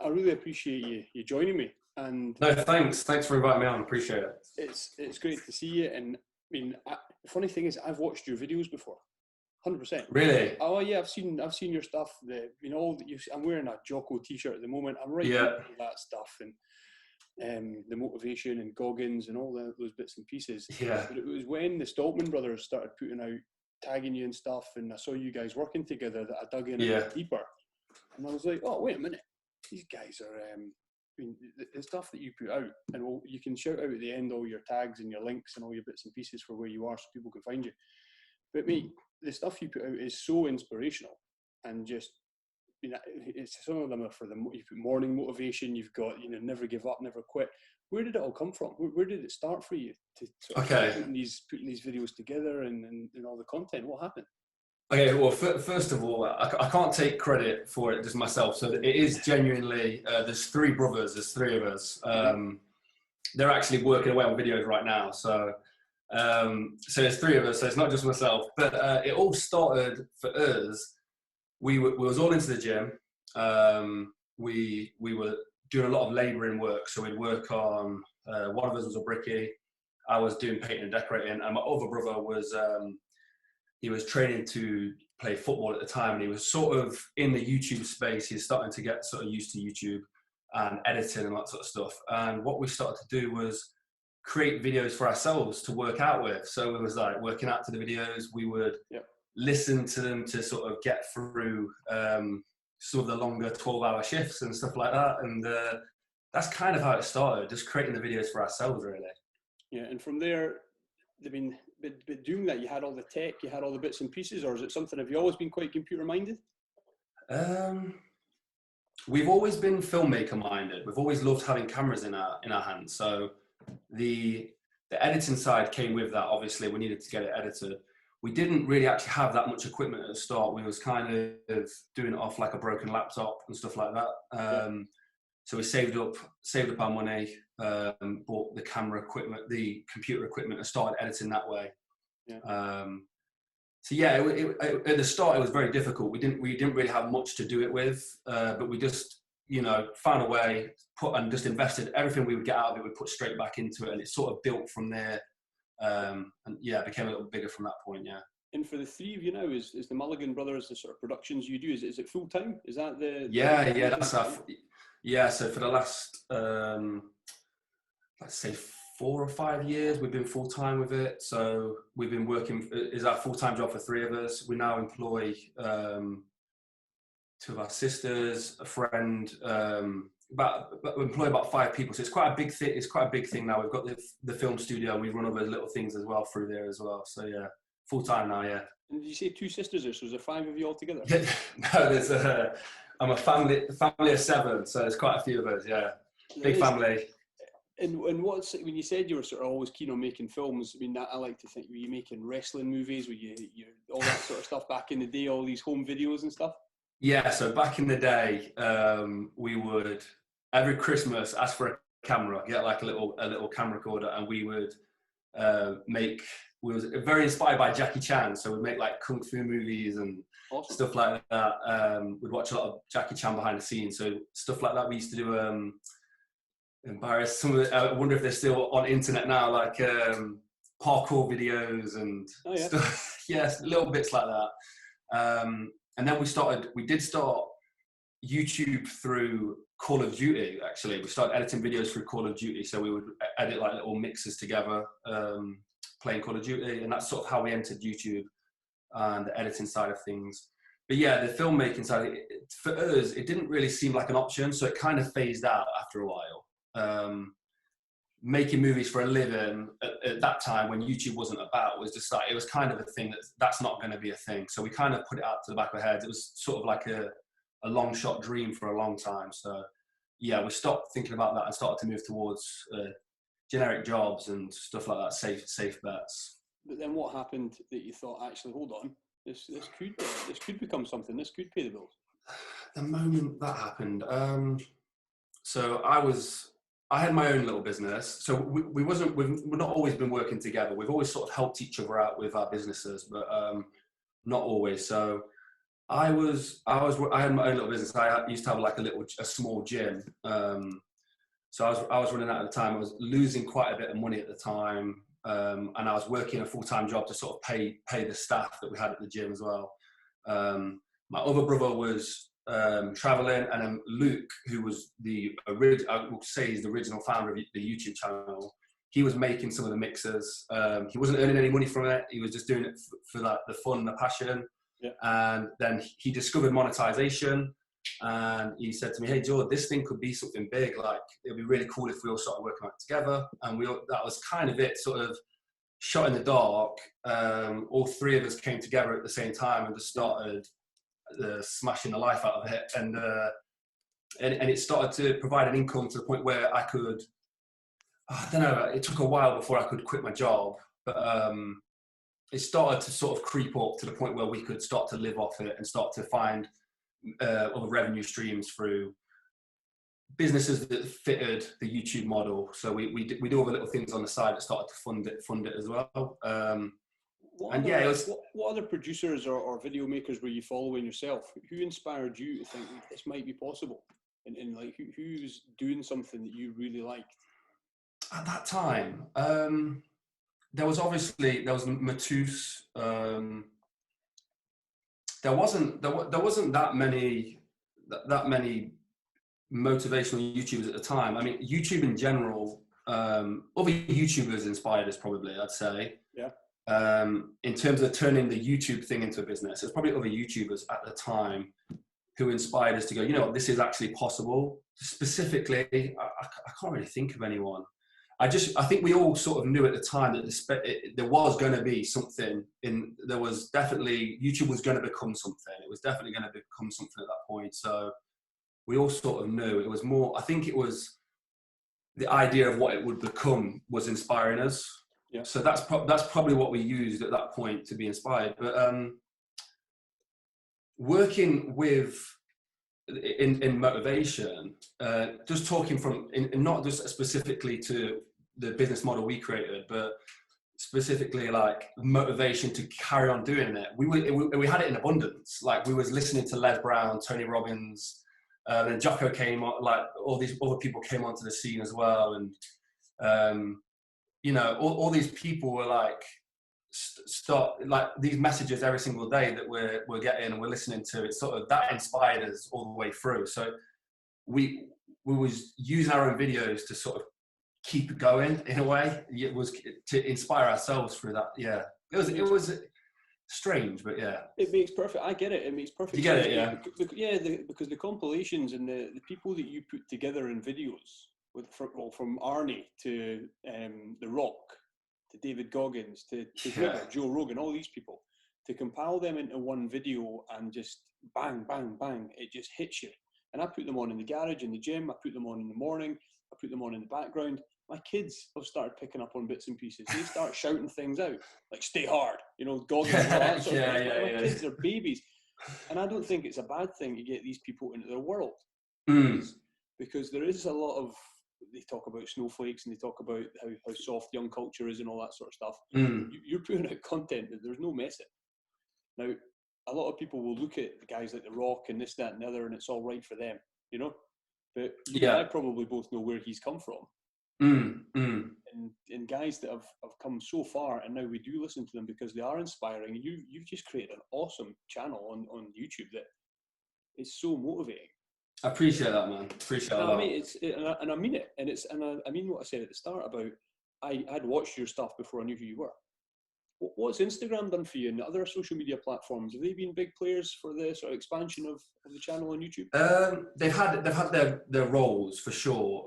I really appreciate you joining me. And no, thanks for inviting me on. Appreciate it. It's great to see you. And I mean, the funny thing is, I've watched your videos before, 100%. Really? Oh yeah, I've seen your stuff. I'm wearing a Jocko T-shirt at the moment. I'm right Yeah. into that stuff and the motivation and Goggins and all those bits and pieces. Yeah. But it was when the Sptify Brothers started putting out, tagging you and stuff, and I saw you guys working together that I dug in a bit deeper. And I was like, oh, wait a minute. These guys are, I mean, the stuff that you put out, and you can shout out at the end all your tags and your links and all your bits and pieces for where you are so people can find you. But mate, the stuff you put out is so inspirational, and just, you know, it's, some of them are for you put morning motivation, you've got, never give up, never quit. Where did it all come from? Where did it start for you to sort of putting these videos together and all the content? What happened? Okay, well, first of all, I can't take credit for it just myself. So it is genuinely, there's three brothers, there's three of us. They're actually working away on videos right now. So there's three of us, so it's not just myself. But it all started for us. We was all into the gym. We were doing a lot of labouring work. So we'd work on, one of us was a brickie. I was doing painting and decorating. And my other brother was, he was training to play football at the time, and he was sort of in the YouTube space. He's starting to get sort of used to YouTube and editing and that sort of stuff. And what we started to do was create videos for ourselves to work out with. So it was like working out to the videos. We would listen to them to sort of get through some of the longer 12-hour shifts and stuff like that. And that's kind of how it started, just creating the videos for ourselves, really. Yeah, and from there, I mean, but doing that, you had all the tech, you had all the bits and pieces, or is it something, have you always been quite computer minded? We've always been filmmaker minded. We've always loved having cameras in our hands. So the editing side came with that. Obviously, we needed to get it edited. We didn't really actually have that much equipment at the start. We was kind of doing it off like a broken laptop and stuff like that. So we saved up our money, bought the camera equipment, the computer equipment, and started editing that way. So yeah, at the start it was very difficult. We didn't really have much to do it with, but we just, found a way, and just invested everything we would get out of it. We put straight back into it, and it sort of built from there. And yeah, it became a little bigger from that point. Yeah. And for the three of you now, is the Mulligan Brothers the sort of productions you do? Is it full time? Is that the? That's our. Yeah, so for the last, let's say 4 or 5 years, we've been full time with it. So we've been working, is our full time job for three of us. We now employ 2 of our sisters, a friend. We employ about 5 people. So it's quite a big thing. It's quite a big thing now. We've got the film studio, and we run other little things as well through there as well. So yeah, full time now. Yeah. And did you say 2 sisters there? So is there 5 of you all together? Yeah, no, there's I'm a family of 7, so there's quite a few of us. Yeah, big family. And what's, when you said you were sort of always keen on making films, I mean, I like to think, were you making wrestling movies? Were you all that sort of stuff back in the day, all these home videos and stuff? Yeah, so back in the day, we would every Christmas ask for a camera, get like a little camera recorder, and we would make. We was very inspired by Jackie Chan, so we'd make like kung fu movies and stuff like that. We'd watch a lot of Jackie Chan behind the scenes, so stuff like that. We used to do. Embarrass some of it. I wonder if they're still on internet now, like parkour videos and stuff. Yes, little bits like that. And then we did start YouTube through Call of Duty. Actually, we started editing videos through Call of Duty, so we would edit like little mixes together, playing Call of Duty, and that's sort of how we entered YouTube and the editing side of things. But yeah, the filmmaking side, for us, it didn't really seem like an option, so it kind of phased out after a while. Making movies for a living at that time when YouTube wasn't about was just like, it was kind of a thing that's not going to be a thing. So we kind of put it out to the back of our heads. It was sort of like a long shot dream for a long time. So yeah, we stopped thinking about that and started to move towards generic jobs and stuff like that, safe bets. But then what happened that you thought, actually, hold on, this could become something, this could pay the bills? The moment that happened, so I had my own little business. So we've not always been working together. We've always sort of helped each other out with our businesses, but not always. So I had my own little business. I used to have like a small gym. So I was running that at the time. I was losing quite a bit of money at the time. And I was working a full-time job to sort of pay the staff that we had at the gym as well. My other brother was traveling, and then Luke, who was I would say he's the original founder of the YouTube channel, he was making some of the mixers. He wasn't earning any money from it. He was just doing it for like the fun, the passion. Yeah. And then he discovered monetization, and he said to me, "Hey, George, this thing could be something big. Like, it'd be really cool if we all started working on it together." And that was kind of it, sort of shot in the dark. All three of us came together at the same time and just started smashing the life out of it. And it started to provide an income to the point where I could, I don't know, it took a while before I could quit my job, but it started to sort of creep up to the point where we could start to live off it and start to find other revenue streams through businesses that fitted the YouTube model. So we do other little things on the side that started to fund it as well. What other producers or video makers were you following yourself? Who inspired you to think this might be possible? And like who's doing something that you really liked? At that time, there was Matus. There wasn't that many motivational YouTubers at the time. I mean, YouTube in general, other YouTubers inspired us probably, I'd say. Yeah. In terms of turning the YouTube thing into a business, there's probably other YouTubers at the time who inspired us to go, you know, this is actually possible. Specifically, I can't really think of anyone. I think we all sort of knew at the time that there was going to be something there was definitely, YouTube was going to become something. It was definitely going to become something at that point. So we all sort of knew. It was more, I think it was the idea of what it would become was inspiring us. Yeah. So that's probably what we used at that point to be inspired. But working with, in motivation, just talking from, not just specifically to the business model we created, but specifically like motivation to carry on doing it. We had it in abundance. Like, we was listening to Les Brown, Tony Robbins, then Jocko came on, like all these other people came onto the scene as well. And, you know, all these people were like, start like these messages every single day that we're getting and we're listening to. It sort of, that inspired us all the way through. So we was using our own videos to sort of keep it going in a way. It was to inspire ourselves through that. Yeah, it was strange, but yeah, it makes perfect. I get it. It makes perfect. You get it, yeah. Because the compilations and the people that you put together in videos, from Arnie to The Rock, to David Goggins, to Joe Rogan, all these people, to compile them into one video and just bang, bang, bang, it just hits you. And I put them on in the garage, in the gym, I put them on in the morning, I put them on in the background. My kids have started picking up on bits and pieces. They start shouting things out, like "stay hard," you know, Goggins and all that sort of thing. My kids are babies. And I don't think it's a bad thing to get these people into their world. Because there is a lot of, they talk about snowflakes and they talk about how soft young culture is and all that sort of stuff. You're putting out content that there's no messing. Now, a lot of people will look at the guys like The Rock and this, that, and the other, and it's all right for them, you know? But you and I probably both know where he's come from. And guys that have come so far, and now we do listen to them because they are inspiring. You've just created an awesome channel on YouTube that is so motivating. I appreciate that, man. Appreciate that. I mean, I mean it, and I mean what I said at the start about I'd watched your stuff before I knew who you were. What's Instagram done for you and other social media platforms? Have they been big players for the sort of expansion of the channel on YouTube? They've had their roles for sure.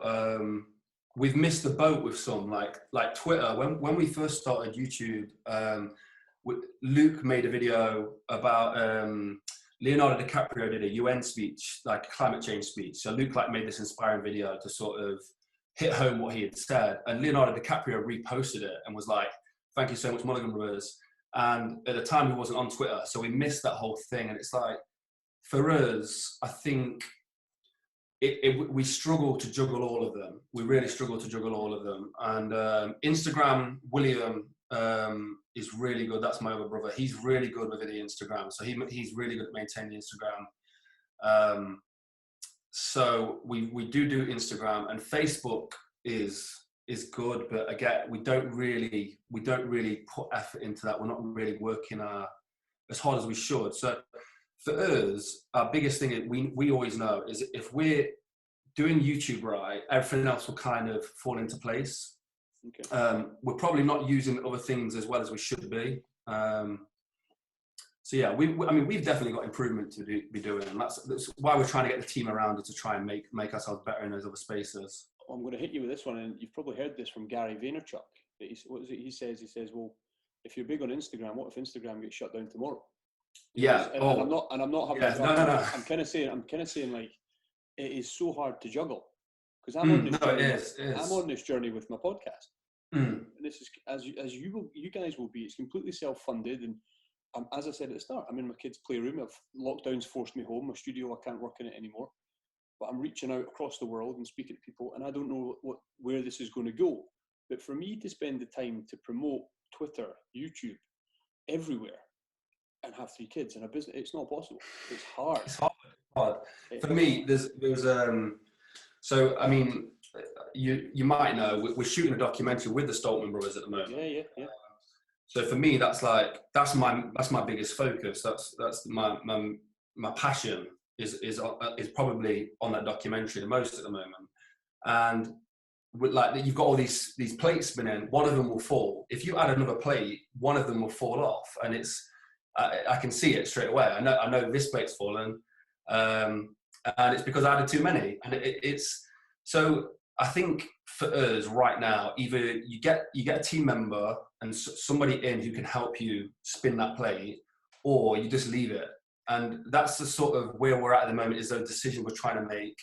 We've missed the boat with some, like Twitter. When we first started YouTube, Luke made a video about Leonardo DiCaprio did a UN speech, like a climate change speech. So Luke made this inspiring video to sort of hit home what he had said, and Leonardo DiCaprio reposted it and was like, "Thank you so much, Mulligan Brothers." And at the time, he wasn't on Twitter, so we missed that whole thing. And it's like, for us, I think we struggle to juggle all of them. We really struggle to juggle all of them. And Instagram, William, is really good. That's my other brother. He's really good with the Instagram. So he's really good at maintaining Instagram. So we do Instagram, and Facebook is good, but again, we don't really put effort into that. We're not really working as hard as we should. So for us, our biggest thing is we always know is if we're doing YouTube right, everything else will kind of fall into place. Okay. We're probably not using other things as well as we should be. So yeah, we've definitely got improvement to be doing, and that's why we're trying to get the team around it to try and make ourselves better in those other spaces. I'm going to hit you with this one, and you've probably heard this from Gary Vaynerchuk. What is it he says? He says, well, if you're big on Instagram, what if Instagram gets shut down tomorrow? Yeah. And I'm not having no. I'm kind of saying like, it is so hard to juggle, because I'm on this journey with my podcast. And this is as you guys will be. It's completely self-funded, and as I said at the start, I'm in my kids' playroom. Lockdown's forced me home. My studio, I can't work in it anymore. But I'm reaching out across the world and speaking to people, and I don't know where this is going to go. But for me to spend the time to promote Twitter, YouTube, everywhere, and have 3 kids and a business, it's not possible. It's hard. It's hard. For me, there's so I mean, you might know we're shooting a documentary with the Stoltman brothers at the moment. Yeah. So for me, that's my biggest focus. That's my passion is probably on that documentary the most at the moment. And like you've got all these plates spinning, one of them will fall. If you add another plate, one of them will fall off, and I can see it straight away. I know this plate's fallen, and it's because I added too many. And it's so I think for us right now, either you get a team member and somebody in who can help you spin that plate, or you just leave it. And that's the sort of where we're at the moment, is those decisions we're trying to make.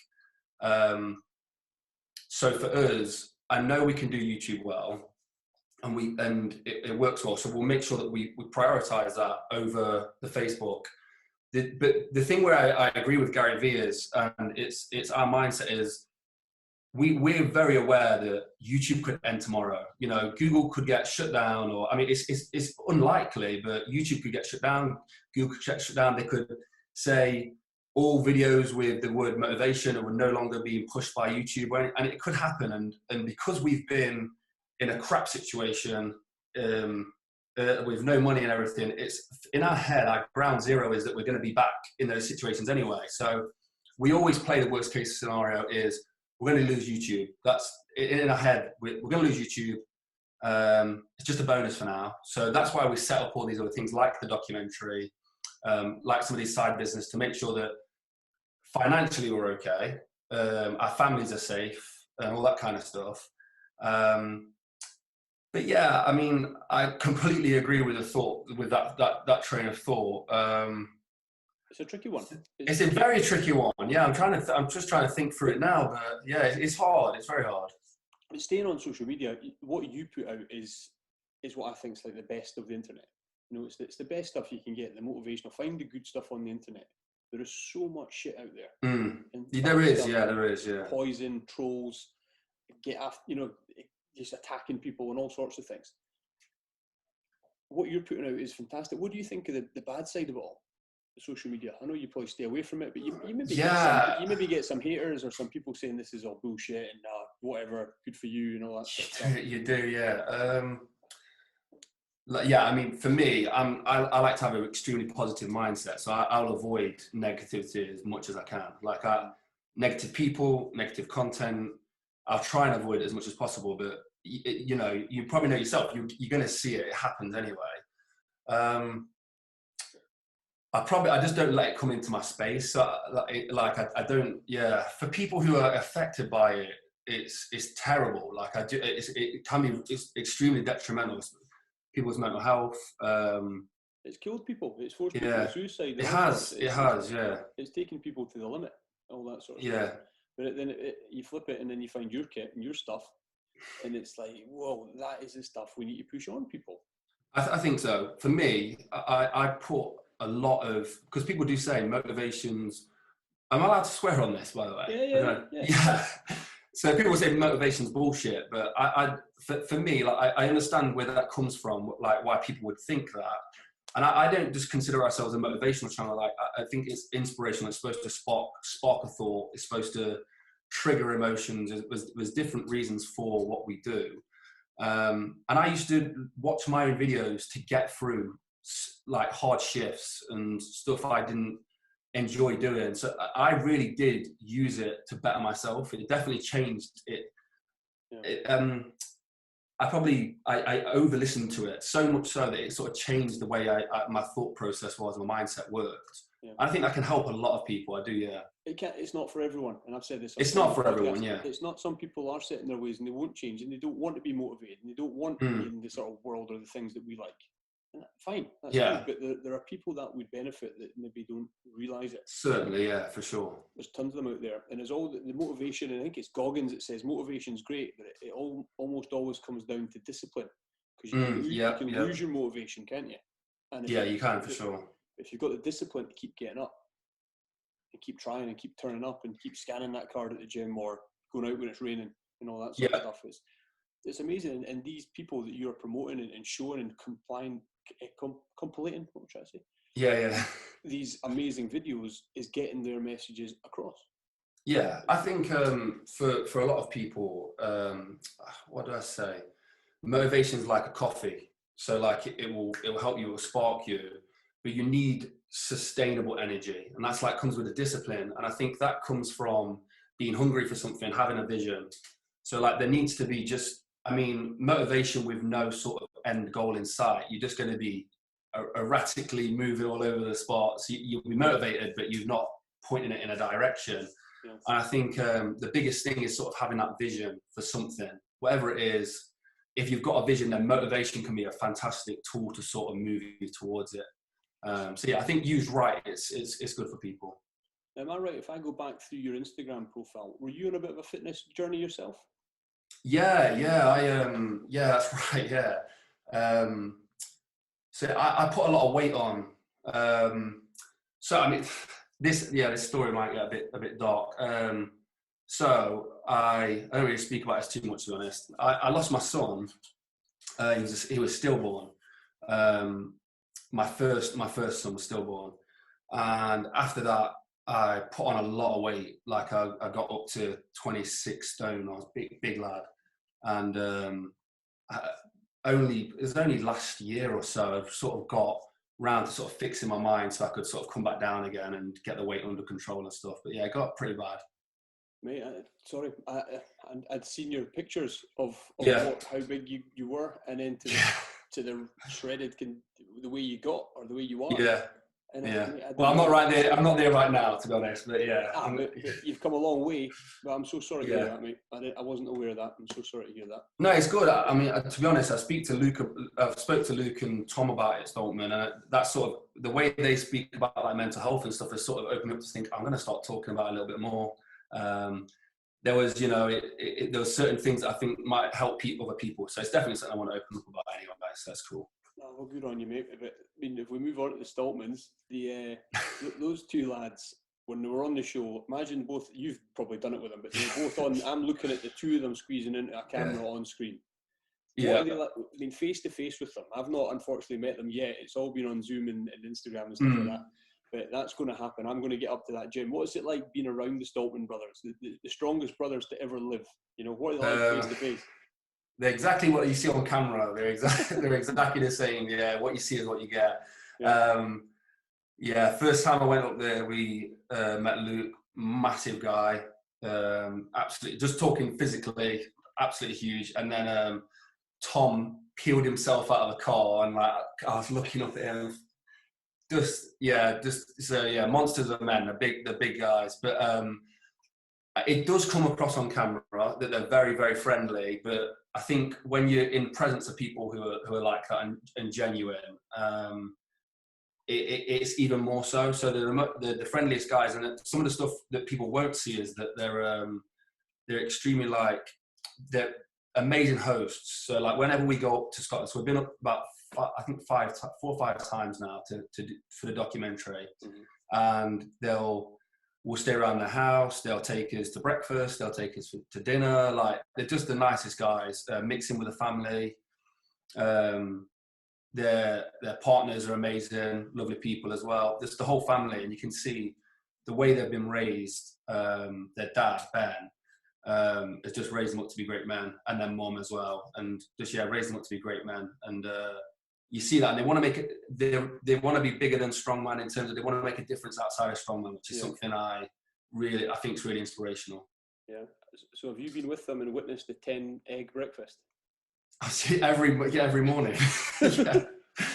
So for us, I know we can do YouTube well, and it works well. So we'll make sure that we prioritize that over the Facebook. But the thing where I agree with Gary Vee is, and it's our mindset is, we're very aware that YouTube could end tomorrow. You know, Google could get shut down, or I mean, it's unlikely, but YouTube could get shut down. Google could get shut down. They could say all videos with the word motivation will no longer be pushed by YouTube, and it could happen. And because we've been in a crap situation with no money and everything, it's in our head. Our ground zero is that we're going to be back in those situations anyway. So we always play the worst case scenario is, we're going to lose YouTube. That's in our head. We're going to lose YouTube. It's just a bonus for now. So that's why we set up all these other things like the documentary, like some of these side business, to make sure that financially we're okay, our families are safe, and all that kind of stuff. But yeah, I mean, I completely agree with that train of thought. It's a tricky one. It's a very tricky one. Yeah, I'm just trying to think through it now, but yeah, it's hard. It's very hard. But staying on social media, what you put out is what I think is like the best of the internet. You know, it's the best stuff you can get. The motivational. Find the good stuff on the internet. There is so much shit out there. There is. Poison, trolls, just attacking people and all sorts of things. What you're putting out is fantastic. What do you think of the bad side of it all? Social media. I know you probably stay away from it, but you maybe get some haters or some people saying this is all bullshit and whatever, good for you and all that stuff. You do, yeah. I mean, for me, I like to have an extremely positive mindset, so I'll avoid negativity as much as I can. Like negative people, negative content, I'll try and avoid it as much as possible. But you probably know yourself. You're going to see it. It happens anyway. I just don't let it come into my space. So, I don't. Yeah, for people who are affected by it, it's terrible. It can be extremely detrimental to people's mental health. It's killed people. It's forced people to suicide. It has. Yeah. It's taken people to the limit. All that sort of stuff. Stuff. But then you flip it, and then you find your kit and your stuff, and it's like, whoa, that is the stuff we need to push on people. I think so. For me, I put a lot of, because people do say motivations. Am I allowed to swear on this, by the way? Yeah. So people say motivation's bullshit, but for me, like I understand where that comes from, like why people would think that. And I don't just consider ourselves a motivational channel. Like I think it's inspirational. It's supposed to spark a thought. It's supposed to trigger emotions. There's different reasons for what we do. And I used to watch my own videos to get through like hard shifts and stuff I didn't enjoy doing. So I really did use it to better myself. It definitely changed it. Yeah. I over-listened to it so much so that it sort of changed the way my thought process was, my mindset worked. Yeah. I think that can help a lot of people. I do, yeah. It's not for everyone, and I've said this. It's not for everyone, yeah. It's not. Some people are set in their ways and they won't change, and they don't want to be motivated, and they don't want to be in the sort of world or the things that we like. And fine, that's fine. But there are people that would benefit that maybe don't realise it. Certainly, yeah, for sure. There's tons of them out there, and there's all the motivation. And I think it's Goggins that says motivation's great, but it almost always comes down to discipline, because you can lose your motivation, can't you? And you can for sure. If you've got the discipline to keep getting up, and keep trying and keep turning up and keep scanning that card at the gym or going out when it's raining and all that sort of stuff, it's amazing. And these people that you're promoting and showing and compilating, what would I say? Yeah. These amazing videos is getting their messages across. Yeah, I think for a lot of people, what do I say? Motivation is like a coffee. So like it will help you, it will spark you, but you need sustainable energy, and that's like comes with a discipline. And I think that comes from being hungry for something, having a vision. So like there needs to be motivation with no sort of end goal in sight. You're just going to be erratically moving all over the spot. So you'll be motivated, but you're not pointing it in a direction. Yes. And I think the biggest thing is sort of having that vision for something, whatever it is. If you've got a vision, then motivation can be a fantastic tool to sort of move you towards it. So yeah, I think used right, it's good for people. Am I right? If I go back through your Instagram profile, were you on a bit of a fitness journey yourself? Yeah, that's right. Yeah. So I put a lot of weight on. So I mean, this story might get a bit dark. So I don't really speak about this too much, to be honest. I lost my son. He was stillborn. My first son was stillborn, and after that, I put on a lot of weight. Like I got up to 26 stone. I was big lad, and it was only last year or so I've sort of got round to sort of fixing my mind so I could sort of come back down again and get the weight under control and stuff. But yeah, it got pretty bad. Mate, I'd seen your pictures of how big you were, and then to the shredded the way you got, or the way you are. Yeah. And Well, I'm not right there. I'm not there right now, to be honest. But yeah, but you've come a long way. But I'm so sorry to hear that, mate. I wasn't aware of that. I'm so sorry to hear that. No, it's good. I mean, to be honest, I've spoke to Luke and Tom about it, Stoltman, and that's sort of the way they speak about like mental health and stuff has sort of opened up to think I'm going to start talking about it a little bit more. There was, there were certain things that I think might help other people. So it's definitely something I want to open up about anyway, guys. So that's cool. Oh, well, good on you, mate. If we move on to the Stoltmans, those two lads, when they were on the show, imagine both, you've probably done it with them, but they were both on, I'm looking at the two of them squeezing into a camera on screen. Yeah. What are they like? I mean, face to face with them. I've not, unfortunately, met them yet. It's all been on Zoom and Instagram and stuff like that. But that's going to happen. I'm going to get up to that gym. What is it like being around the Stoltman brothers, the strongest brothers to ever live? What are they like face to face? They're exactly what you see on camera. They're exactly the same. Yeah, what you see is what you get. Yeah. First time I went up there, we met Luke, massive guy, absolutely, just talking physically, absolutely huge. And then Tom peeled himself out of the car, and like I was looking up at him. Monsters of men, the big guys. But it does come across on camera that they're very, very friendly. But I think when you're in presence of people who are like that and genuine, it's even more so. So they're the friendliest guys, and some of the stuff that people won't see is that they're extremely they're amazing hosts. So like whenever we go up to Scotland, so we've been up about 4 or 5 times now for the documentary, and they'll we'll stay around the house. They'll take us to breakfast. They'll take us to dinner. Like, they're just the nicest guys. Mixing with the family. Their partners are amazing, lovely people as well. Just the whole family, and you can see the way they've been raised. Their dad, Ben, has just raised them up to be great men, and their mom as well, and just raised them up to be great men. And you see that, and they want to make it. They want to be bigger than strongman in terms of they want to make a difference outside of strongman, which is something I think is really inspirational. Yeah. So have you been with them and witnessed the 10-egg breakfast? I see every morning.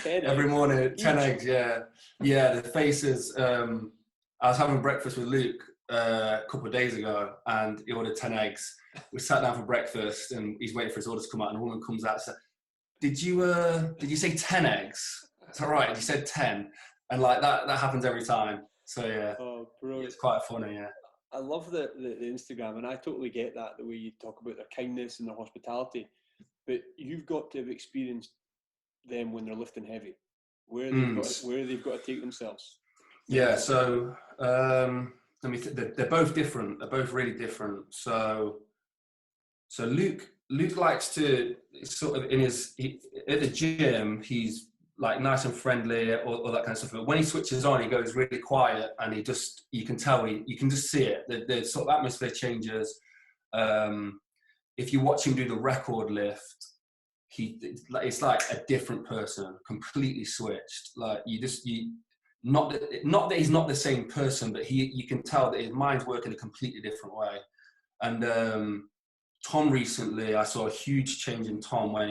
Every morning, 10 eggs. Yeah. The faces. I was having breakfast with Luke a couple of days ago, and he ordered 10 eggs. We sat down for breakfast, and he's waiting for his orders to come out, and a woman comes out and said, Did you say 10 eggs? It's all right. You said 10, and like that happens every time. So it's quite funny. Yeah. I love the Instagram, and I totally get that, the way you talk about their kindness and their hospitality. But you've got to have experienced them when they're lifting heavy, where they've got to take themselves. Yeah. So they're both different. They're both really different. So Luke likes to sort of at the gym, he's like nice and friendly, all that kind of stuff. But when he switches on, he goes really quiet, and you can tell, you can just see it. The sort of atmosphere changes. If you watch him do the record lift, it's like a different person, completely switched. Like not that he's not the same person, but you can tell that his mind's working a completely different way. And Tom recently, I saw a huge change in Tom when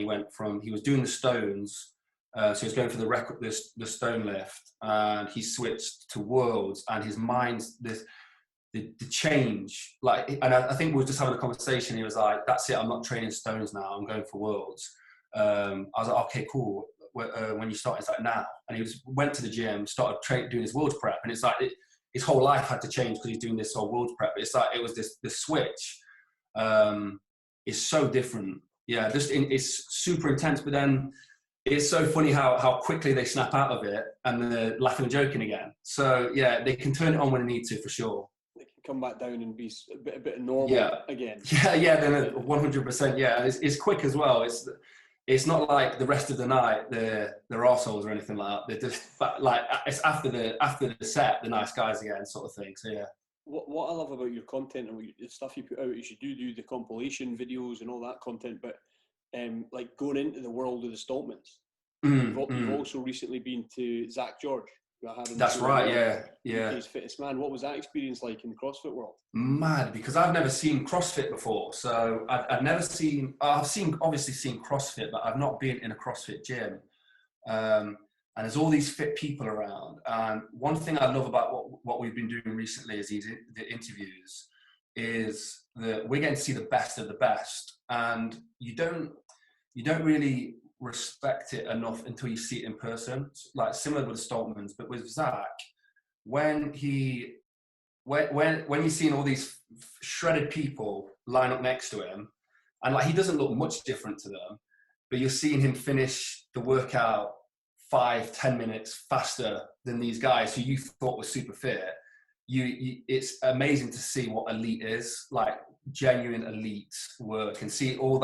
he was doing the stones. So he was going for the stone lift, and he switched to worlds, and his mind's the change. Like, and I think we were just having a conversation. He was like, "That's it. I'm not training stones now. I'm going for worlds." I was like, "Okay, cool. When you start?" It's like, "Now." And he went to the gym, started doing his worlds prep, and it's like his whole life had to change because he's doing this whole worlds prep. It's like it was this switch. Is so different. Yeah, it's super intense, but then it's so funny how quickly they snap out of it, and they're laughing and joking again. So yeah, they can turn it on when they need to, for sure. They can come back down and be a bit normal again. Yeah, then 100%. Yeah, it's quick as well. It's not like the rest of the night they're arseholes or anything like that. They're just like, it's after the set, the nice guys again, sort of thing. So yeah. What I love about your content and the stuff you put out is you do the compilation videos and all that content, but like going into the world of the Stoltmans. You've also recently been to Zach George. That's right, yeah. UK's fittest man. What was that experience like in the CrossFit world? Mad, because I've never seen CrossFit before. So I've obviously seen CrossFit, but I've not been in a CrossFit gym. And there's all these fit people around. And one thing I love about what we've been doing recently is the interviews, is that we're getting to see the best of the best. And you don't really respect it enough until you see it in person. Like similar with the Stoltmans, but with Zach, when you're seeing all these shredded people line up next to him, and like he doesn't look much different to them, but you're seeing him finish the workout 5-10 minutes faster than these guys who you thought were super fit. It's amazing to see what elite is, like genuine elite work, and see all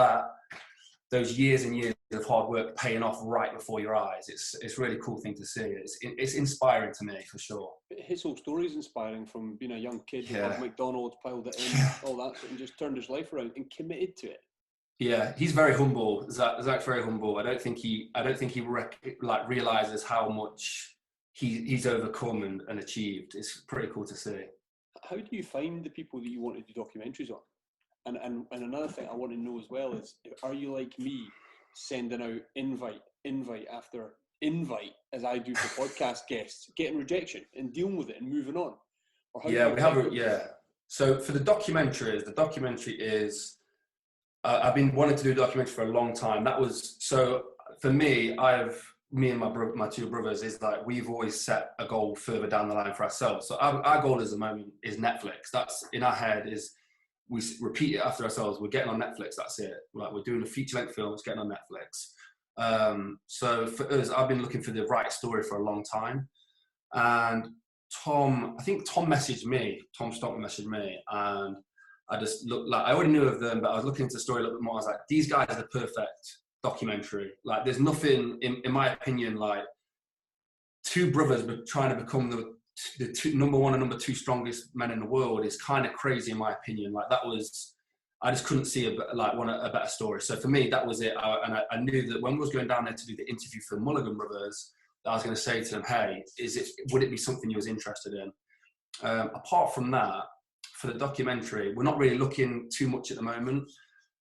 those years and years of hard work paying off right before your eyes. It's a really cool thing to see. It's inspiring to me, for sure. His whole story is inspiring, from being a young kid, McDonald's, piled it in, all that, and just turned his life around and committed to it. Yeah, he's very humble. Zach's very humble. I don't think he realizes how much he's overcome and achieved. It's pretty cool to see. How do you find the people that you want to do documentaries on? And another thing I want to know as well is, are you like me, sending out invite after invite, as I do for podcast guests, getting rejection and dealing with it and moving on? So for the documentary is, I've been wanting to do a documentary for a long time. That was, so for me, me and my two brothers, is like, we've always set a goal further down the line for ourselves. So our goal at the moment is Netflix. That's in our head, is we repeat it after ourselves. We're getting on Netflix. That's it. Like, we're doing a feature-length film. It's getting on Netflix. So for us, I've been looking for the right story for a long time. And I think Tom messaged me. Tom Stockman messaged me, and I just looked like I already knew of them, but I was looking into the story a little bit more. I was like, these guys are the perfect documentary. Like, there's nothing, in my opinion, like two brothers trying to become the number one and number two strongest men in the world is kind of crazy, in my opinion. Like, that was, I just couldn't see a better story. So for me, that was it. I knew that when we was going down there to do the interview for the Mulligan Brothers, I was going to say to them, hey, would it be something you was interested in? Apart from that, for the documentary, we're not really looking too much at the moment.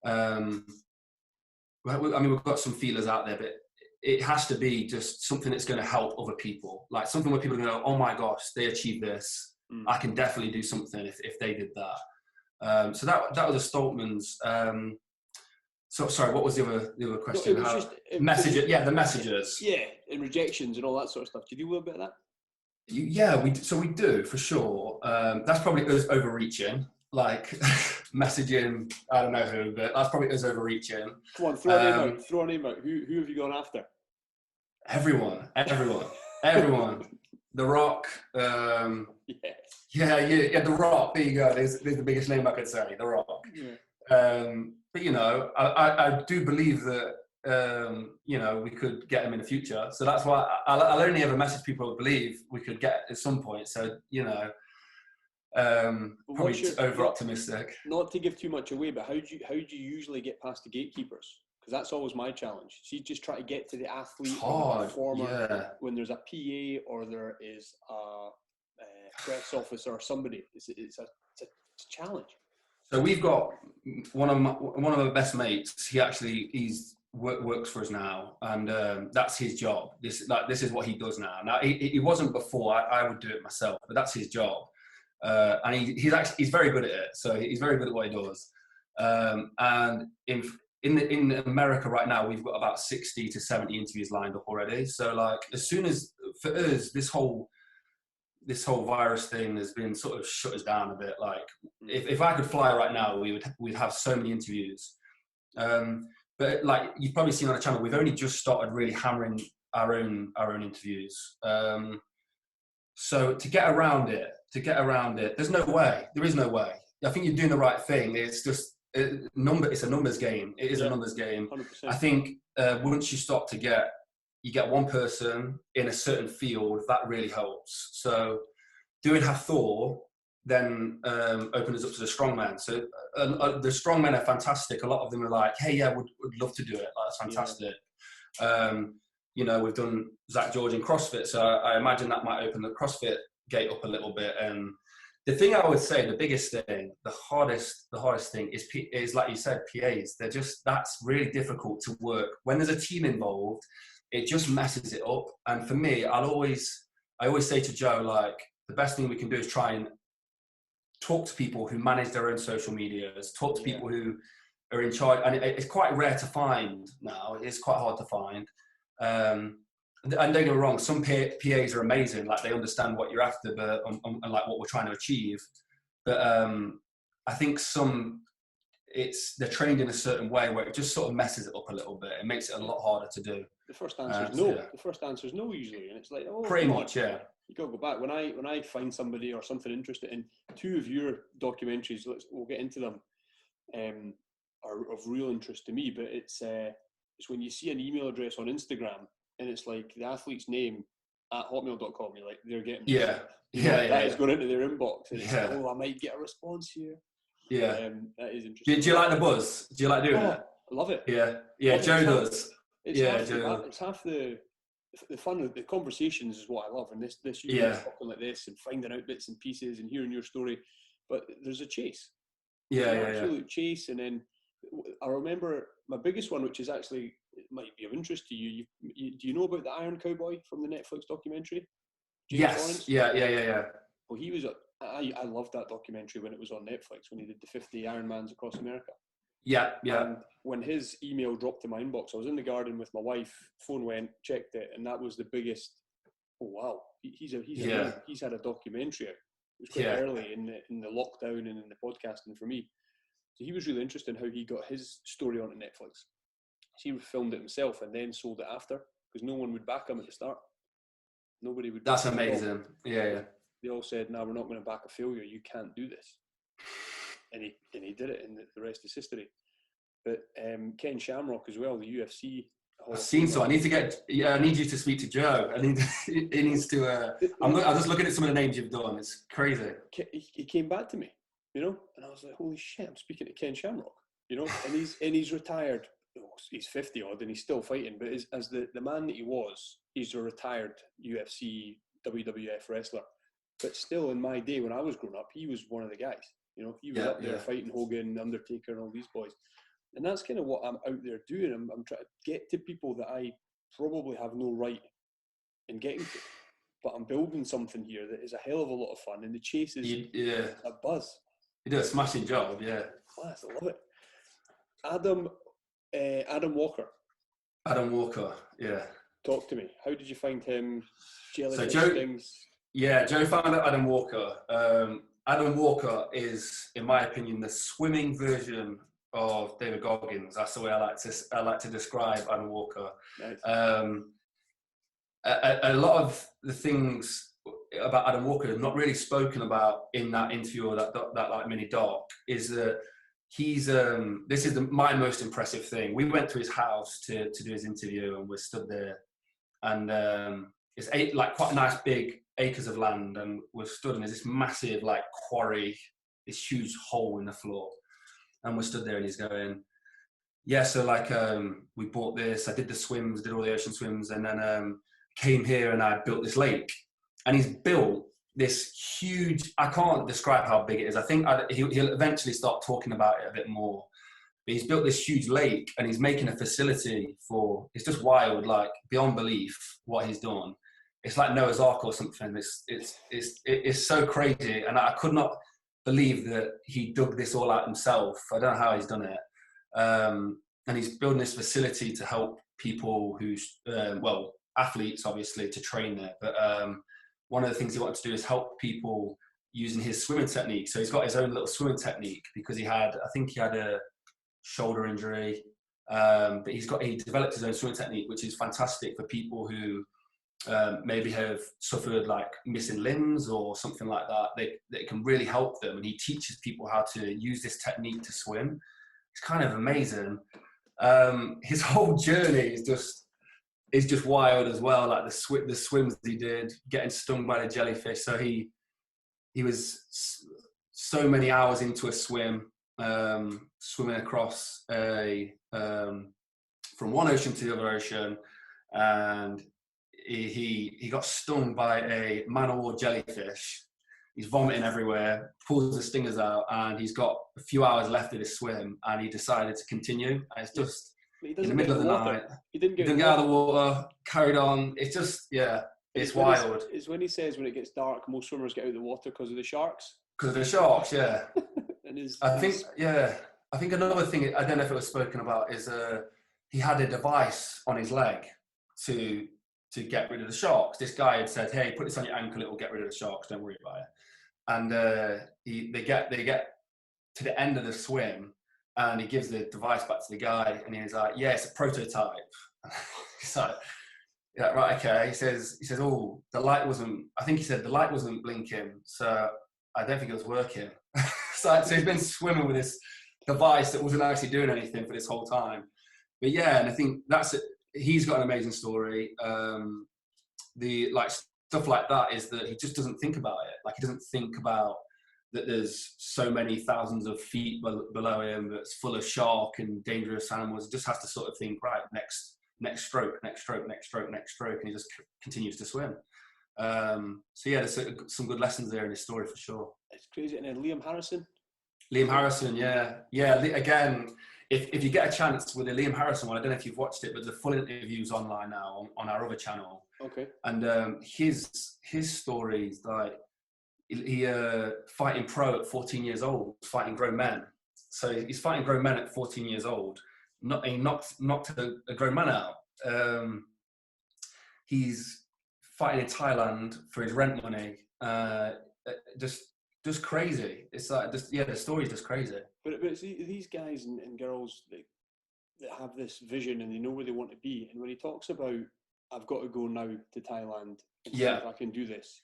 I mean, we've got some feelers out there, but it has to be just something that's going to help other people. Like something where people are going to go, oh my gosh, they achieved this. I can definitely do something if they did that. So that was a Stoltman's. So sorry, what was the other question? The messages. Yeah, and rejections and all that sort of stuff. Do you do a little bit of that? Yeah, we do for sure. That's probably us overreaching, like messaging. I don't know who, but that's probably us overreaching. Come on, throw a name out. Who have you gone after? Everyone. The Rock. Yeah, The Rock. There you go. There's the biggest name I could say. The Rock. Yeah. But you know, I do believe that you know, we could get him in the future. So that's why I'll only ever message people who believe we could get at some point. So, you know, probably over optimistic. Not to give too much away, but how do you usually get past the gatekeepers? Because that's always my challenge. So you just try to get to the athlete or the performer when there's a PA or there is a press officer or somebody. It's a challenge. So we've got one of my best mates. He's works for us now, and that's his job. This is what he does now. Now he wasn't before. I would do it myself, but that's his job, and he's very good at it. So he's very good at what he does. And in America right now, we've got about 60 to 70 interviews lined up already. So like, as soon as for us this whole virus thing has been sort of shut us down a bit. Like, if I could fly right now, we'd have so many interviews. But like you've probably seen on the channel, we've only just started really hammering our own interviews. So to get around it, there's no way. There is no way. I think you're doing the right thing. It's just it's a numbers game. It is a numbers game. 100%. I think once you start to you get one person in a certain field, that really helps. So doing Hathor then opens us up to the strongmen. So the strongmen are fantastic. A lot of them are like, hey, yeah, would love to do it. Like, that's fantastic. Yeah. You know, we've done Zach George in CrossFit, so I imagine that might open the CrossFit gate up a little bit. And the thing I would say, the biggest thing, the hardest thing is like you said, PAs. That's really difficult to work. When there's a team involved, it just messes it up. And for me, I always say to Joe, like, the best thing we can do is try and talk to people who manage their own social medias, talk to people who are in charge. And it's quite rare to find now. It's quite hard to find. And don't get me wrong, some PAs are amazing. Like, they understand what you're after, but and like what we're trying to achieve. But I think they're trained in a certain way where it just sort of messes it up a little bit. It makes it a lot harder to do. The first answer is no. Yeah. The first answer is no usually, and it's like, oh, pretty much, yeah. You gotta go back. When I find somebody or something interested in two of your documentaries, we'll get into them, are of real interest to me. But it's when you see an email address on Instagram and it's like the athlete's name @hotmail.com. You're like, they're getting that is going into their inbox, and it's like, oh, I might get a response here. Yeah, that is interesting. Do you like the buzz? Do you like doing it? I love it. Yeah. Joe does. It's half the fun of the conversations is what I love, and this talking like this and finding out bits and pieces and hearing your story. But there's a chase. Absolute chase. And then I remember my biggest one, which is actually, it might be of interest to you. Do you know about the Iron Cowboy from the Netflix documentary? James Lawrence? Yeah. Well, he was I loved that documentary when it was on Netflix, when he did the 50 Ironmans across America. Yeah. And when his email dropped in my inbox, I was in the garden with my wife, phone went, checked it, and that was the biggest, oh wow, he's had a documentary out. It was quite early in the lockdown and in the podcasting for me. So he was really interested in how he got his story onto Netflix. So he filmed it himself and then sold it after, because no one would back him at the start. Nobody would. That's amazing. Yeah. they all said, "No, we're not going to back a failure. You can't do this." And he did it, and the rest is history. But Ken Shamrock as well, the UFC. I've seen so. I need to get. Yeah, I need you to speak to Joe. He needs to. I'm just looking at some of the names you've done. It's crazy. He came back to me, you know, and I was like, "Holy shit! I'm speaking to Ken Shamrock," you know, and he's retired. He's 50 odd, and he's still fighting. But as the man that he was, he's a retired UFC, WWF wrestler. But still, in my day when I was growing up, he was one of the guys. You know, he was up there fighting Hogan, Undertaker, and all these boys. And that's kind of what I'm out there doing. I'm trying to get to people that I probably have no right in getting to. But I'm building something here that is a hell of a lot of fun. And the chase is a buzz. You do a smashing job, yeah. Class, I love it. Adam Walker. Adam Walker, yeah. Talk to me. How did you find him? Jellyfish things? Yeah, Joe found out Adam Walker. Adam Walker is, in my opinion, the swimming version of David Goggins. That's the way I like to describe Adam Walker. Nice. A lot of the things about Adam Walker not really spoken about in that interview or that like mini doc is that he's this is my most impressive thing. We went to his house to do his interview, and we stood there, and it's quite a nice big acres of land, and we're stood and there's this massive like quarry, this huge hole in the floor. And we stood there, and he's going, yeah, so like we bought this, I did the swims, did all the ocean swims, and then came here and I built this lake. And he's built this huge, I can't describe how big it is. I think he'll eventually start talking about it a bit more. But he's built this huge lake, and he's making a facility for, it's just wild, like beyond belief what he's done. It's like Noah's Ark or something. It's so crazy. And I could not believe that he dug this all out himself. I don't know how he's done it. And he's building this facility to help people who's, athletes obviously, to train there. But one of the things he wanted to do is help people using his swimming technique. So he's got his own little swimming technique because I think he had a shoulder injury. But he developed his own swimming technique, which is fantastic for people who maybe have suffered like missing limbs or something like that. They can really help them, and he teaches people how to use this technique to swim. It's kind of amazing. His whole journey is just wild as well. Like the swims he did, getting stung by the jellyfish. So he was so many hours into a swim, swimming across from one ocean to the other ocean, and he got stung by a man-o-war jellyfish. He's vomiting everywhere, pulls the stingers out, and he's got a few hours left of his swim, and he decided to continue. And it's just in the middle of the night. He didn't get out of the water, carried on. It's just, it's wild. It's when he says when it gets dark, most swimmers get out of the water because of the sharks. Because of the sharks, yeah. I think another thing, I don't know if it was spoken about, is he had a device on his leg to get rid of the sharks. This guy had said, hey, put this on your ankle, it will get rid of the sharks, don't worry about it. And they get to the end of the swim, and he gives the device back to the guy, and he's like, yeah, it's a prototype. He's like, yeah, right, okay. He says, oh, the light wasn't blinking, so I don't think it was working. So he's been swimming with this device that wasn't actually doing anything for this whole time. But yeah, and I think that's it. He's got an amazing story. Stuff like that is that he just doesn't think about it. Like, he doesn't think about that there's so many thousands of feet below him that's full of shark and dangerous animals. He just has to sort of think, right, next stroke, and he just continues to swim. So yeah, there's some good lessons there in his story for sure. It's crazy. And then Liam Harrison, yeah. Again, if you get a chance with the Liam Harrison one, I don't know if you've watched it, but the full interview's online now on our other channel. Okay. And his story is like, he fighting pro at 14 years old, fighting grown men. So he's fighting grown men at 14 years old. He knocked a grown man out. He's fighting in Thailand for his rent money. Just crazy. It's like, the story's just crazy. But see, these guys and girls that have this vision and they know where they want to be. And when he talks about, I've got to go now to Thailand and see if I can do this.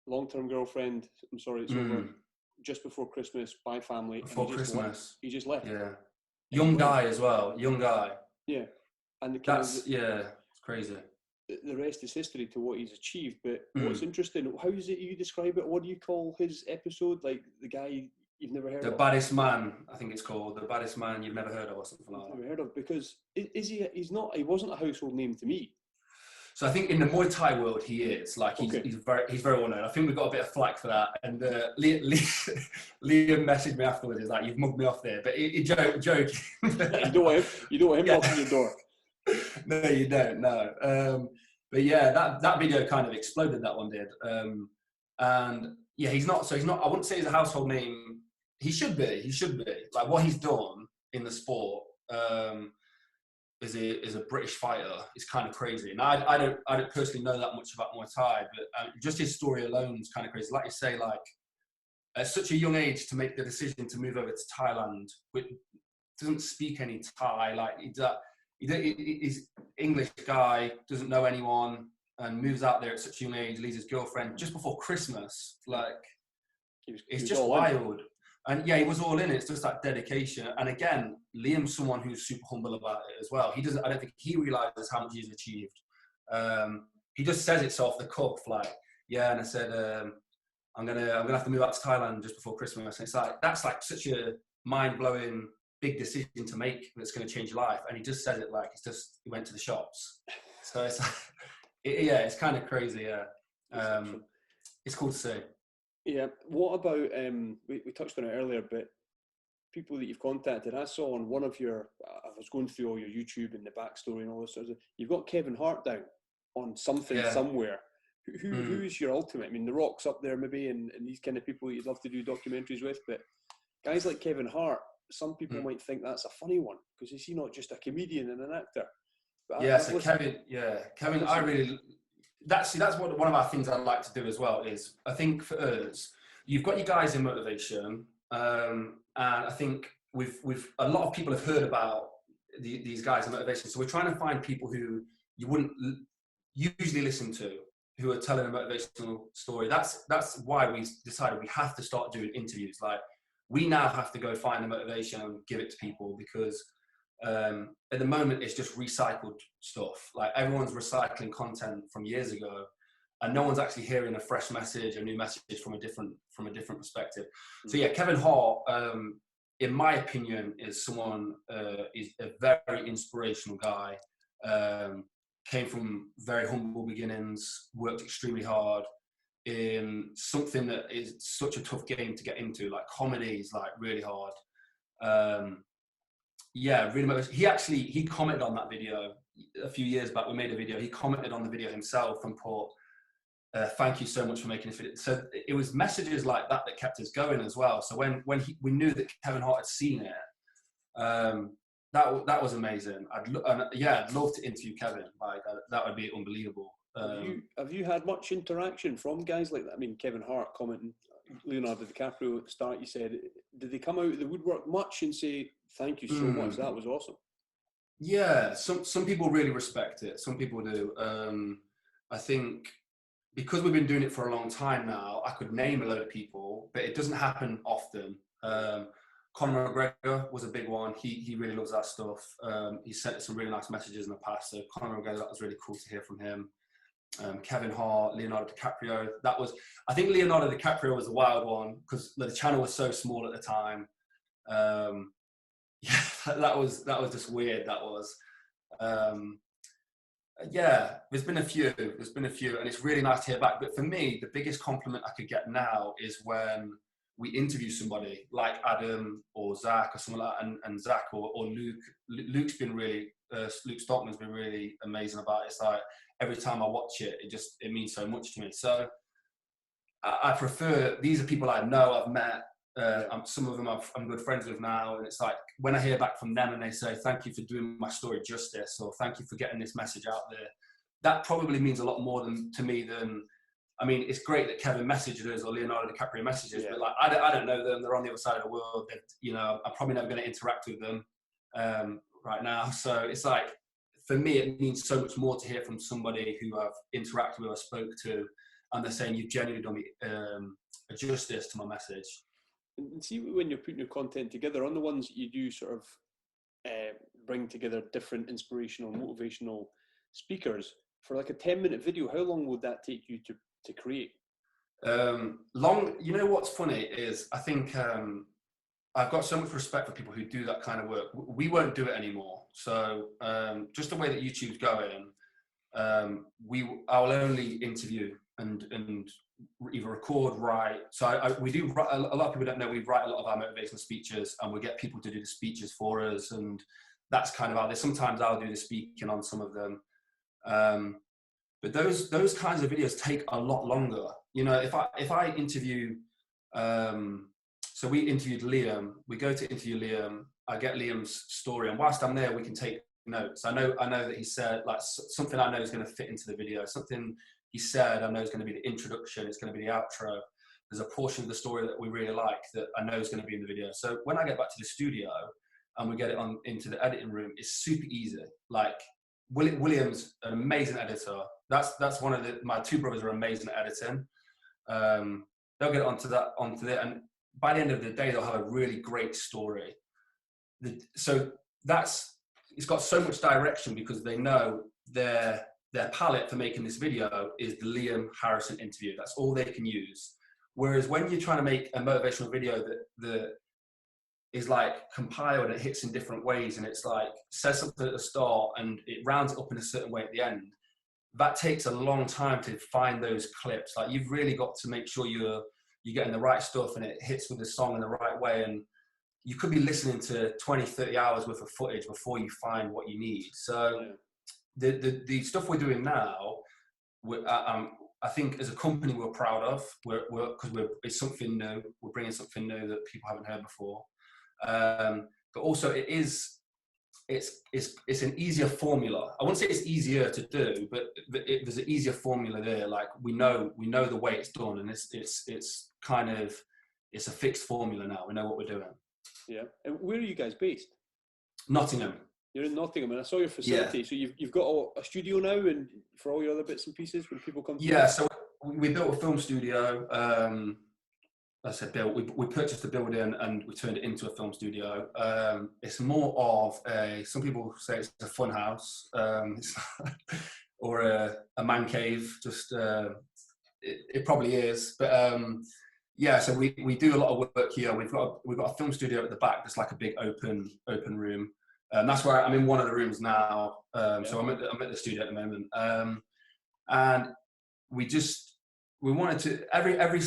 long-term girlfriend. I'm sorry, it's over. Just before Christmas, bye family. Before Christmas. He just left. Yeah. Young guy as well. Young guy. Yeah. And it's crazy. The rest is history to what he's achieved. But what's interesting, how is it you describe it? What do you call his episode? Like the guy you've never heard of? The Baddest Man, I think it's called. The Baddest Man You've Never Heard of, or something like that. Never heard of, because he wasn't a household name to me. So I think in the Muay Thai world he is, like he's very well known. I think we got a bit of flack for that, and Liam messaged me afterwards. He's like, "You've mugged me off there," but he joking. You don't want him knocking your door. No, you don't. No, but yeah, that video kind of exploded. That one did, and yeah, he's not. I wouldn't say he's a household name. He should be. Like what he's done in the sport. Is a British fighter is kind of crazy, and I don't personally know that much about Muay Thai, but just his story alone is kind of crazy. Like you say, like at such a young age to make the decision to move over to Thailand, which doesn't speak any Thai, like he's English guy, doesn't know anyone, and moves out there at such a young age, leaves his girlfriend just before Christmas. Like it's just wild. And yeah, he was all in it. It's just that dedication. And again, Liam's someone who's super humble about it as well. I don't think he realizes how much he's achieved. He just says it so off the cuff, like, yeah. And I said, I'm gonna have to move out to Thailand just before Christmas. And it's like, that's like such a mind blowing big decision to make that's going to change your life. And he just said it like he went to the shops. So it's like, it's kind of crazy. Yeah. It's cool to see. Yeah. What about, we touched on it earlier, but people that you've contacted, I saw on one of your, I was going through all your YouTube and the backstory and all this sort of, you've got Kevin Hart down on something somewhere. Who is your ultimate? I mean, The Rock's up there maybe, and these kind of people you'd love to do documentaries with, but guys like Kevin Hart, some people might think that's a funny one, because is he not just a comedian and an actor? But Kevin, I really... That's one of our things I'd like to do as well is, I think for us, you've got your guys in motivation, and I think we've a lot of people have heard about these guys in motivation, so we're trying to find people who you wouldn't usually listen to, who are telling a motivational story. That's why we decided we have to start doing interviews. Like, we now have to go find the motivation and give it to people, because at the moment it's just recycled stuff. Like, everyone's recycling content from years ago, and no one's actually hearing a fresh message, a new message from a different perspective. So yeah, Kevin Hart, in my opinion, is someone is a very inspirational guy. Came from very humble beginnings, worked extremely hard in something that is such a tough game to get into. Like, comedy is like really hard. Really. He commented on that video a few years back. We made a video. He commented on the video himself and put, "Thank you so much for making this video." So it was messages like that that kept us going as well. So when we knew that Kevin Hart had seen it, that was amazing. I'd love to interview Kevin. Like, that would be unbelievable. Have you had much interaction from guys like that? I mean, Kevin Hart commenting, Leonardo DiCaprio at the start, you said, did they come out of the woodwork much and say, "Thank you so much, that was awesome"? Yeah, some people really respect it. Some people do. I think because we've been doing it for a long time now, I could name a load of people, but it doesn't happen often. Conor McGregor was a big one. He really loves that stuff. He sent some really nice messages in the past. So Conor McGregor, that was really cool to hear from him. Kevin Hart, Leonardo DiCaprio. I think Leonardo DiCaprio was a wild one, because the channel was so small at the time. That was just weird. That was. There's been a few, and it's really nice to hear back. But for me, the biggest compliment I could get now is when we interview somebody like Adam or Zach or someone like that, and Zach or Luke. Luke's been really, Luke Stockman's been really amazing about it. It's like, every time I watch it, it means so much to me. So I prefer, these are people I know, I've met, some of them I'm good friends with now, and it's like, when I hear back from them and they say, "Thank you for doing my story justice," or "Thank you for getting this message out there," that probably means a lot more to me than, I mean, it's great that Kevin messaged us or Leonardo DiCaprio messages, but like, I don't know them. They're on the other side of the world. I'm probably never going to interact with them right now. So it's like, for me, it means so much more to hear from somebody who I've interacted with or spoke to, and they're saying you've genuinely done me a justice to my message. And see, when you're putting your content together, on the ones that you do sort of bring together different inspirational, motivational speakers, for like a 10-minute video, how long would that take you to create? Long. You know what's funny is I think I've got so much respect for people who do that kind of work. We won't do it anymore. So just the way that YouTube's going, I'll only interview and either record, write. So we do. A lot of people don't know we write a lot of our motivational speeches, and we get people to do the speeches for us, and that's kind of how they. Sometimes I'll do the speaking on some of them. But those kinds of videos take a lot longer. You know, if I interview, so we interviewed Liam. We go to interview Liam. I get Liam's story, and whilst I'm there, we can take notes. I know that he said like something I know is going to fit into the video. Something he said I know is going to be the introduction. It's going to be the outro. There's a portion of the story that we really like that I know is going to be in the video. So when I get back to the studio and we get it on into the editing room, it's super easy. Like William's an amazing editor. That's one of my two brothers are amazing at editing. They'll get onto there, and by the end of the day, they'll have a really great story. So it's got so much direction because they know their palette for making this video is the Liam Harrison interview. That's all they can use. Whereas when you're trying to make a motivational video that is like compiled and it hits in different ways, and it's like says something at the start and it rounds it up in a certain way at the end, that takes a long time to find those clips. Like you've really got to make sure you're getting the right stuff and it hits with the song in the right way. And you could be listening to 20, 30 hours worth of footage before you find what you need. So the stuff we're doing now, I think as a company we're proud of, because it's something new. We're bringing something new that people haven't heard before. But also it's an easier formula. I wouldn't say it's easier to do, but there's an easier formula there. Like we know the way it's done, and it's kind of it's a fixed formula now. We know what we're doing. Yeah. And where are you guys based? Nottingham. You're in Nottingham, and I saw your facility. Yeah. So you've got a studio now, and for all your other bits and pieces when people come. Yeah. So we built a film studio. I said built. We purchased the building and we turned it into a film studio. It's more of some people say it's a fun house, or a man cave. Just it probably is, but yeah. So we do a lot of work here. We've got a film studio at the back. That's like a big open room. That's where I'm in one of the rooms now. So I'm at the studio at the moment, and we wanted to every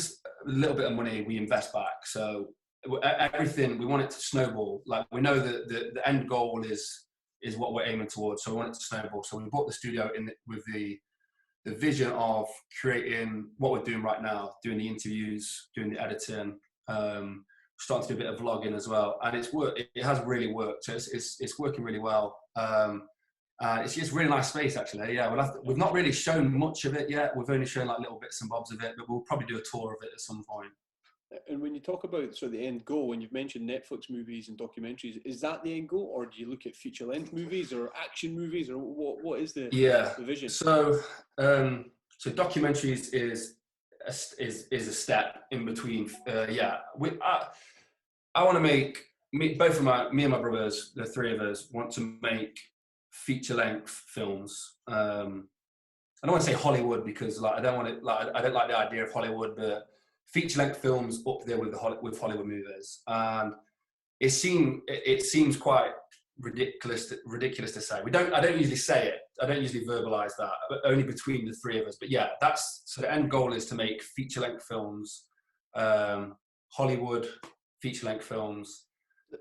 little bit of money we invest back. So everything we want it to snowball. Like we know that the end goal is what we're aiming towards. So we want it to snowball. So we bought the studio with the vision of creating what we're doing right now, doing the interviews, doing the editing, starting to do a bit of vlogging as well. And it has really worked. So it's working really well. It's just a really nice space, actually. Yeah, we've not really shown much of it yet. We've only shown like little bits and bobs of it, but we'll probably do a tour of it at some point. And when you talk about sort of the end goal, when you've mentioned Netflix movies and documentaries, is that the end goal, or do you look at feature-length movies or action movies, or what is the vision? So documentaries is a step in between. I want to make me and my brothers, the three of us, want to make feature-length films. I don't want to say Hollywood because like I don't like the idea of Hollywood, but feature-length films up there with Hollywood movies. And it seems quite ridiculous to say. I don't usually say it. I don't usually verbalize that, but only between the three of us. But yeah, so the end goal is to make feature-length films, Hollywood feature-length films.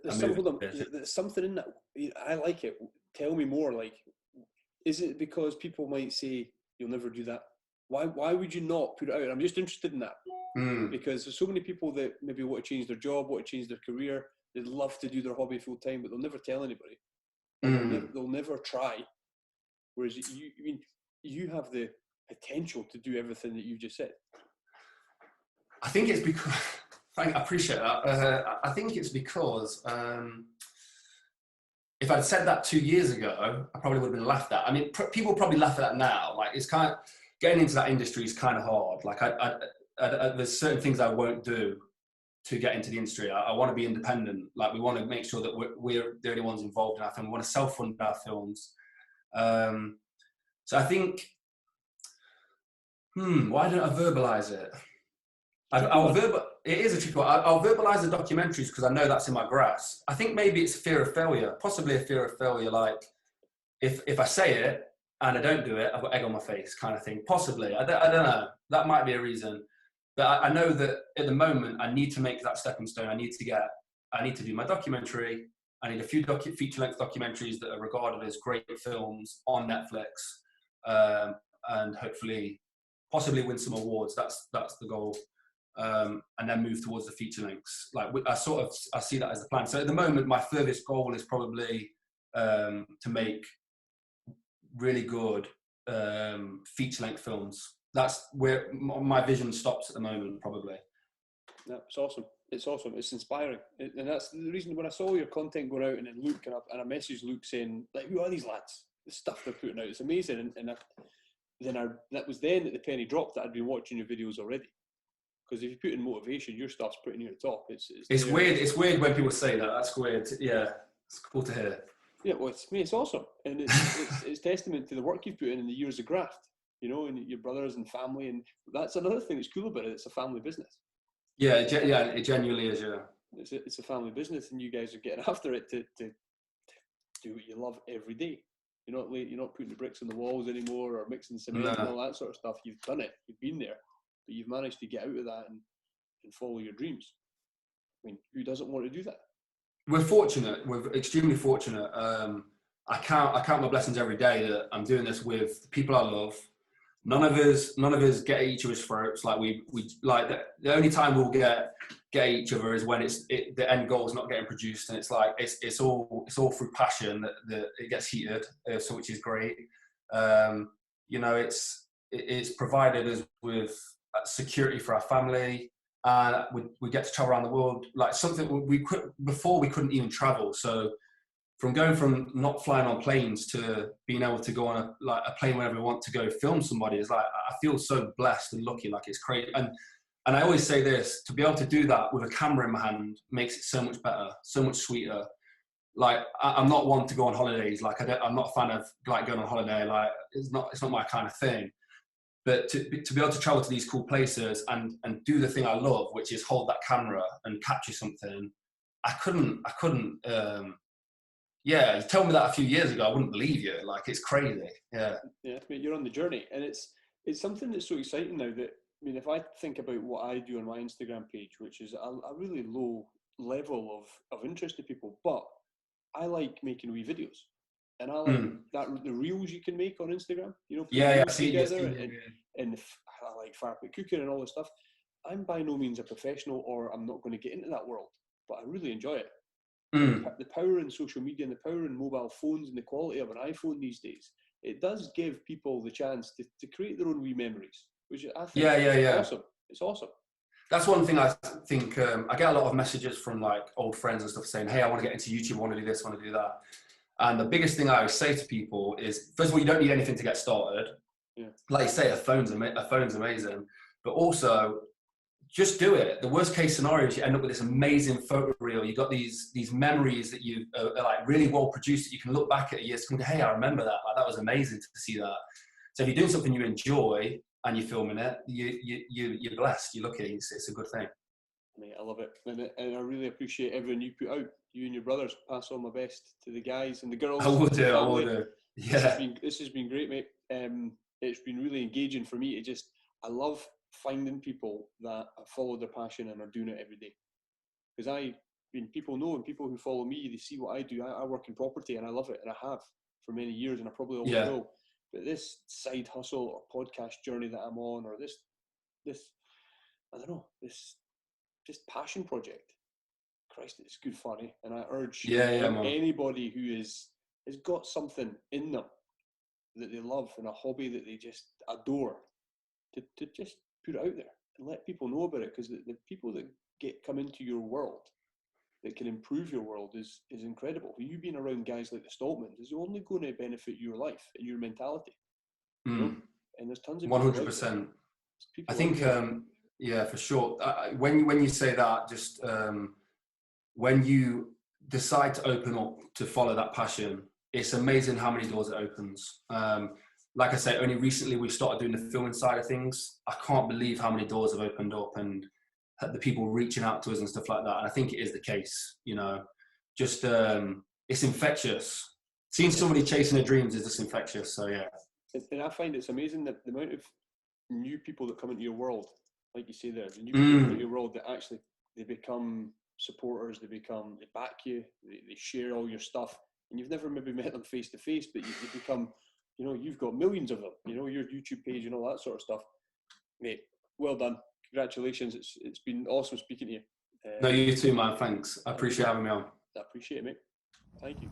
There's something in that. I like it. Tell me more. Like, is it because people might say you'll never do that? Why would you not put it out? I'm just interested in that. Because there's so many people that maybe want to change their job, want to change their career. They'd love to do their hobby full time, but they'll never tell anybody. They'll never try. Whereas you have the potential to do everything that you just said. I think it's because. I appreciate that. I think it's because if I'd said that 2 years ago, I probably would have been laughed at. I mean, people probably laugh at that now. Like it's kind of getting into that industry is kind of hard. Like there's certain things I won't do to get into the industry. I want to be independent. Like we want to make sure that we're the only ones involved in our film. We want to self-fund our films. So I think, why don't I verbalize it? It is a tricky one. I'll verbalize the documentaries because I know that's in my grasp. I think maybe it's fear of failure, possibly a fear of failure. Like if I say it and I don't do it, I've got egg on my face kind of thing. Possibly. I don't know. That might be a reason. But I know that at the moment I need to make that stepping stone. I need to do my documentary. I need a few feature-length documentaries that are regarded as great films on Netflix, and hopefully, possibly win some awards. That's the goal, and then move towards the feature lengths. Like I see that as the plan. So at the moment, my furthest goal is probably to make really good feature-length films. That's where my vision stops at the moment, probably. Yeah, it's awesome. It's awesome. It's inspiring, and that's the reason when I saw your content going out, and then Luke and I messaged Luke saying, like, who are these lads? The stuff they're putting out, it's amazing. And that was then that the penny dropped that I'd been watching your videos already. Because if you put in motivation, your stuff's pretty near the top. It's weird. It's weird when people say that. That's weird. Yeah, it's cool to hear. Yeah, well, it's awesome, and it's testament to the work you've put in and the years of graft, you know, and your brothers and family, and that's another thing that's cool about it. It's a family business. Yeah, it genuinely is. Yeah, it's a family business, and you guys are getting after it to do what you love every day. You're not putting the bricks on the walls anymore or mixing cement and all that sort of stuff. You've done it. You've been there, but you've managed to get out of that and follow your dreams. I mean, who doesn't want to do that? We're fortunate. We're extremely fortunate. I count my blessings every day that I'm doing this with the people I love. None of us get at each other's throats. Like we like the only time we'll get at each other is when the end goal is not getting produced, and it's like it's all through passion that it gets heated, so which is great. You know, it's provided us with security for our family. We get to travel around the world, like something before we couldn't even travel. So from going from not flying on planes to being able to go on a plane whenever we want to go film somebody is like, I feel so blessed and lucky. Like it's crazy. And I always say this, to be able to do that with a camera in my hand makes it so much better, so much sweeter. Like I'm not one to go on holidays. Like I'm not a fan of like going on holiday. Like it's not my kind of thing. But to be able to travel to these cool places and do the thing I love, which is hold that camera and capture something, I couldn't. Yeah, you told me that a few years ago, I wouldn't believe you. Like it's crazy. Yeah. Yeah, I mean, you're on the journey, and it's something that's so exciting now that, I mean, if I think about what I do on my Instagram page, which is a really low level of interest to people, but I like making wee videos. And I like the reels you can make on Instagram, you know, and I like fireplace cooking and all this stuff. I'm by no means a professional, or I'm not going to get into that world, but I really enjoy it. The power in social media and the power in mobile phones and the quality of an iPhone these days, it does give people the chance to create their own wee memories, which I think is awesome. It's awesome. That's one thing I think, I get a lot of messages from like old friends and stuff saying, hey, I want to get into YouTube, I want to do this, I want to do that. And the biggest thing I always say to people is, first of all, you don't need anything to get started. Yeah. Like you say, a phone's amazing, but also just do it. The worst case scenario is you end up with this amazing photo reel. You've got these memories that you are like really well produced that you can look back at years and go, hey, I remember that. Like that was amazing to see that. So if you're doing something you enjoy and you're filming it, you're blessed. You're lucky. It's a good thing. Mate, I love it, and I really appreciate everything you put out. You and your brothers, pass on my best to the guys and the girls. I will do. Yeah. This has been great, mate. It's been really engaging for me. I love finding people that have followed their passion and are doing it every day. Because people know, and people who follow me, they see what I do. I work in property and I love it, and I have for many years, and I probably always will. But this side hustle or podcast journey that I'm on, or this I don't know, this passion project, Christ, it's good fun, eh? And I urge anybody who has got something in them that they love and a hobby that they just adore to just put it out there and let people know about it, because the people that come into your world that can improve your world is incredible. You being around guys like the Stoltmans is only going to benefit your life and your mentality. You know? and there's tons of 100%. I think, yeah, for sure. When you say that, just when you decide to open up to follow that passion, it's amazing how many doors it opens. Like I say, only recently we started doing the filming side of things. I can't believe how many doors have opened up and the people reaching out to us and stuff like that. And I think it is the case, you know, just it's infectious. Seeing somebody chasing their dreams is just infectious. So yeah. And I find it's amazing that the amount of new people that come into your world, like you say there, the new people that come into your world that actually they become supporters, they back you, they share all your stuff, and you've never maybe met them face to face, but you become, you know, you've got millions of them, you know, your YouTube page and all that sort of stuff. Mate, well done. Congratulations. It's been awesome speaking to you. No, you too, man. Thanks. I appreciate having me on. I appreciate it, mate. Thank you.